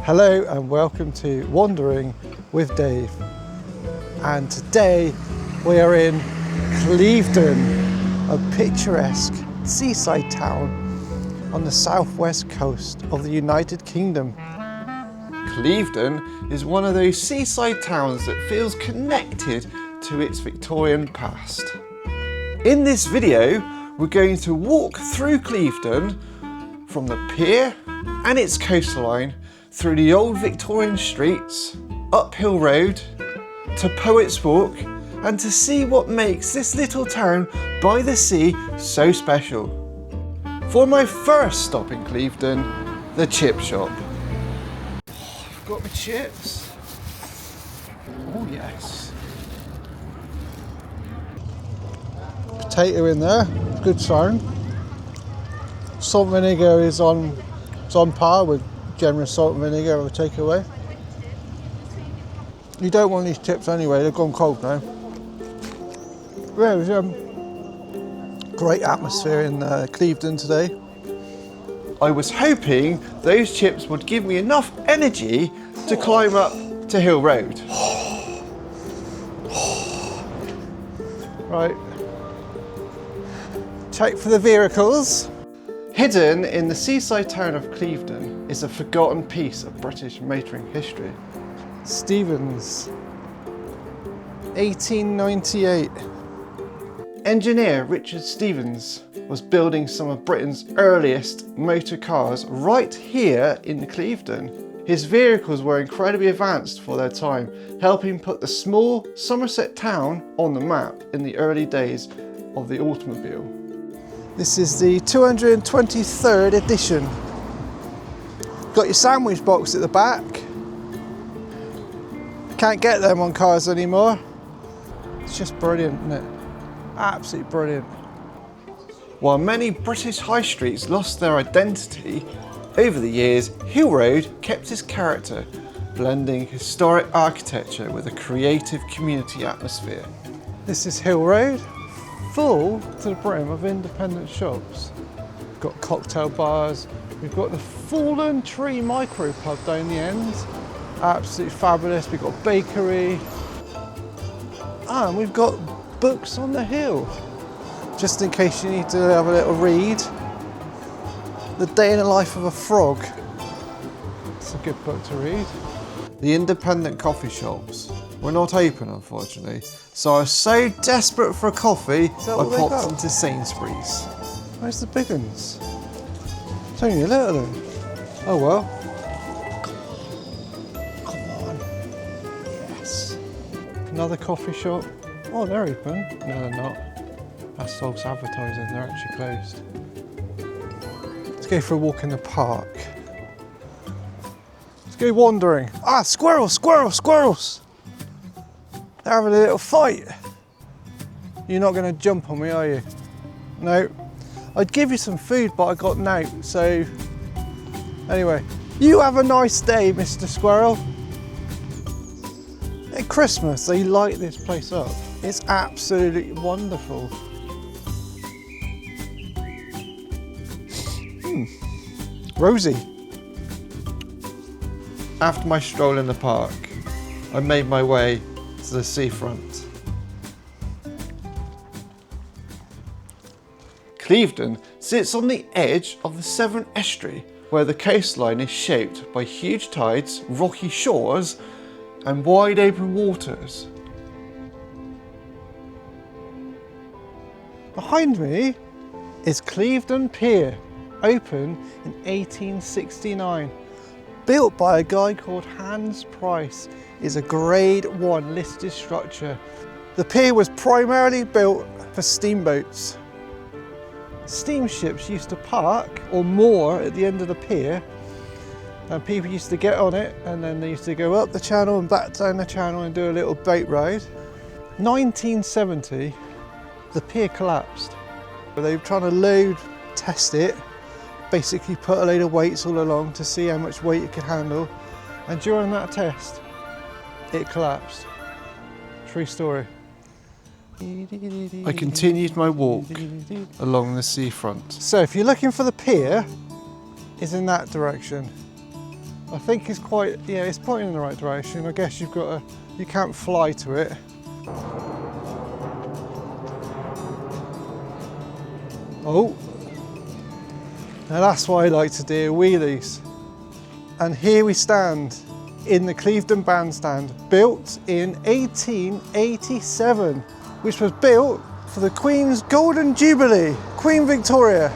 Hello and welcome to Wandering with Dave. And today we are in Clevedon, a picturesque seaside town on the southwest coast of the United Kingdom. Clevedon is one of those seaside towns that feels connected to its Victorian past. In this video, we're going to walk through Clevedon from the pier and its coastline through the old Victorian streets, up Hill Road, to Poets Walk, and to see what makes this little town by the sea so special. For my first stop in Clevedon, the chip shop. I've got my chips. Oh yes. Potato in there, good sign. Salt and vinegar is on par with generous salt and vinegar of a takeaway. You don't want these chips anyway, they've gone cold now. Yeah, it was great atmosphere in Clevedon today. I was hoping those chips would give me enough energy to climb up to Hill Road. Right, check for the vehicles. Hidden in the seaside town of Clevedon is a forgotten piece of British motoring history. Stevens, 1898. Engineer Richard Stevens was building some of Britain's earliest motor cars right here in Clevedon. His vehicles were incredibly advanced for their time, helping put the small Somerset town on the map in the early days of the automobile. This is the 223rd edition. Got your sandwich box at the back. Can't get them on cars anymore. It's just brilliant, isn't it? Absolutely brilliant. While many British high streets lost their identity, over the years, Hill Road kept its character, blending historic architecture with a creative community atmosphere. This is Hill Road, full to the brim of independent shops. We've got cocktail bars, we've got the Fallen Tree micro pub down the end. Absolutely fabulous. We've got a bakery. And we've got books on the hill. Just in case you need to have a little read. The Day in the Life of a Frog. It's a good book to read. The independent coffee shops were not open, unfortunately, so I was so desperate for a coffee, I popped into Sainsbury's. Where's the big ones? It's only a little one. Oh well. Come on. Yes. Another coffee shop. Oh, they're open. No, they're not. That's false advertising, they're actually closed. Let's go for a walk in the park. Let's go wandering. Ah, squirrels, squirrels, squirrels! They're having a little fight. You're not going to jump on me, are you? No. I'd give you some food, but I got out, so... Anyway, you have a nice day, Mr. Squirrel. At Christmas, they light this place up. It's absolutely wonderful. Rosie. After my stroll in the park, I made my way to the seafront. Clevedon sits on the edge of the Severn Estuary, where the coastline is shaped by huge tides, rocky shores, and wide open waters. Behind me is Clevedon Pier, open in 1869. Built by a guy called Hans Price, is a Grade 1 listed structure. The pier was primarily built for steamboats. Steamships used to park or moor at the end of the pier, and people used to get on it, and then they used to go up the channel and back down the channel and do a little boat ride. 1970, the pier collapsed. They were trying to test it, basically put a load of weights all along to see how much weight it could handle, and during that test, it collapsed. True story. I continued my walk along the seafront. So if you're looking for the pier, it's in that direction. I think it's quite, yeah, it's pointing in the right direction. I guess you can't fly to it. Oh, now that's why I like to do wheelies. And here we stand in the Clevedon Bandstand, built in 1887, which was built for the Queen's Golden Jubilee, Queen Victoria.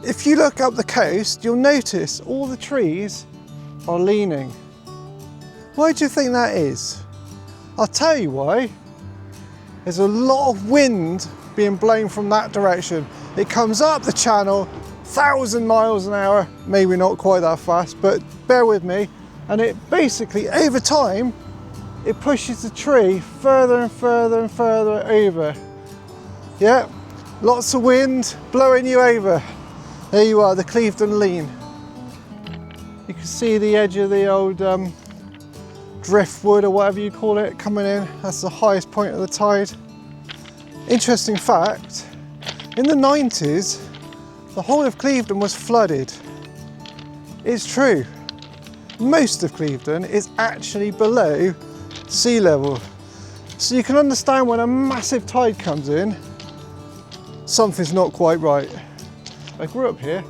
If you look up the coast, you'll notice all the trees are leaning. Why do you think that is? I'll tell you why. There's a lot of wind being blown from that direction. It comes up the channel, 1,000 miles an hour, maybe not quite that fast, but bear with me. And it basically, over time, it pushes the tree further and further and further over. Yeah, lots of wind blowing you over. There you are, the Clevedon Lean. You can see the edge of the old driftwood or whatever you call it coming in. That's the highest point of the tide. Interesting fact, in the 90s, the whole of Clevedon was flooded. It's true. Most of Clevedon is actually below sea level. So you can understand when a massive tide comes in, something's not quite right. I grew up here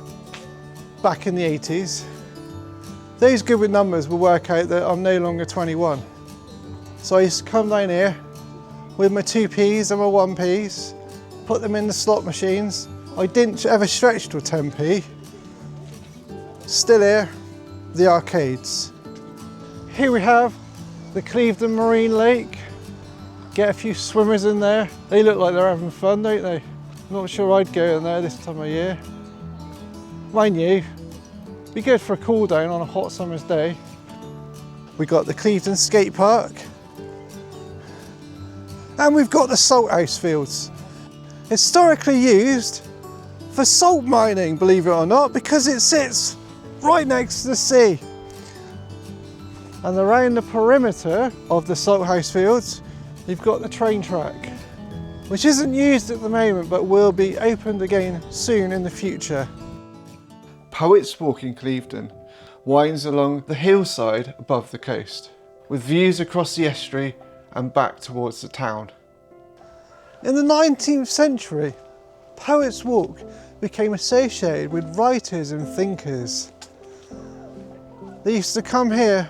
back in the 80s. Those good with numbers will work out that I'm no longer 21. So I used to come down here with my 2p's and my 1p's, put them in the slot machines. I didn't ever stretch to a 10p. Still here, the arcades. Here we have the Clevedon Marine Lake. Get a few swimmers in there. They look like they're having fun, don't they? Not sure I'd go in there this time of year. Mind you, be good for a cool down on a hot summer's day. We got the Clevedon skate park. And we've got the salt house fields. Historically used for salt mining, believe it or not, because it sits right next to the sea. And around the perimeter of the salt house fields, you've got the train track, which isn't used at the moment, but will be opened again soon in the future. Poets Walk in Clevedon winds along the hillside above the coast, with views across the estuary and back towards the town. In the 19th century, Poets Walk became associated with writers and thinkers. They used to come here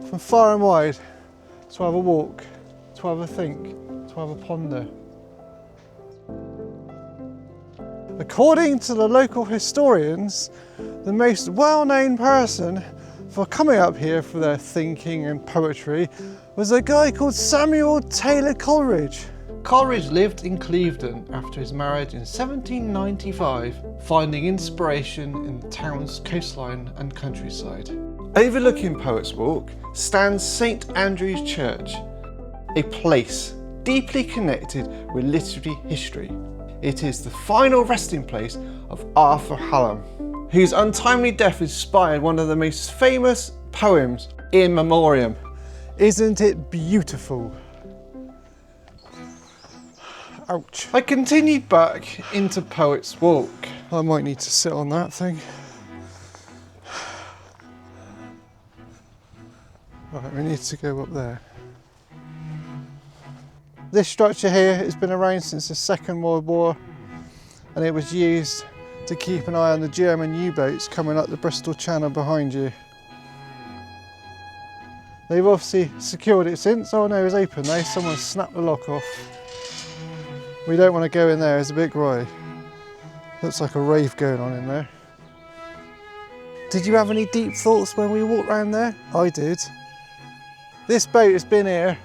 from far and wide to have a walk, to have a think, to have a ponder. According to the local historians, the most well-known person for coming up here for their thinking and poetry was a guy called Samuel Taylor Coleridge. Coleridge lived in Clevedon after his marriage in 1795, finding inspiration in the town's coastline and countryside. Overlooking Poets Walk stands St Andrew's Church, a place deeply connected with literary history. It is the final resting place of Arthur Hallam, whose untimely death inspired one of the most famous poems in memoriam. Isn't it beautiful? Ouch. I continued back into Poets Walk. I might need to sit on that thing. Right, we need to go up there. This structure here has been around since the Second World War, and it was used to keep an eye on the German U-boats coming up the Bristol Channel behind you. They've obviously secured it since. Oh no, it's open now. Someone snapped the lock off. We don't want to go in there, it's a bit grey. Looks like a rave going on in there. Did you have any deep thoughts when we walked around there? I did. This boat has been here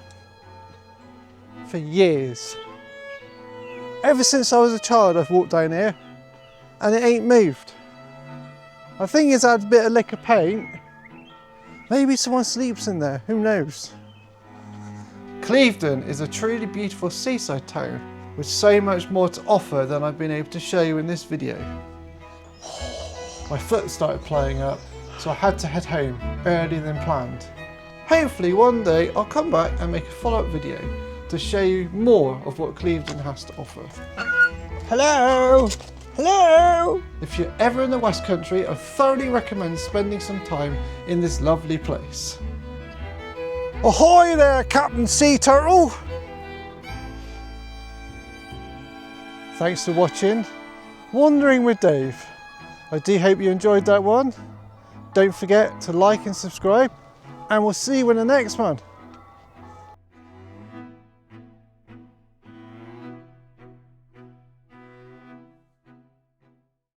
for years. Ever since I was a child I've walked down here and it ain't moved. I think it's had a bit of lick of paint. Maybe someone sleeps in there, who knows? Clevedon is a truly beautiful seaside town with so much more to offer than I've been able to show you in this video. My foot started playing up, so I had to head home earlier than planned. Hopefully one day I'll come back and make a follow-up video to show you more of what Clevedon has to offer. Hello! Hello! If you're ever in the West Country, I thoroughly recommend spending some time in this lovely place. Ahoy there, Captain Sea Turtle! Thanks for watching Wandering with Dave. I do hope you enjoyed that one. Don't forget to like and subscribe, and we'll see you in the next one.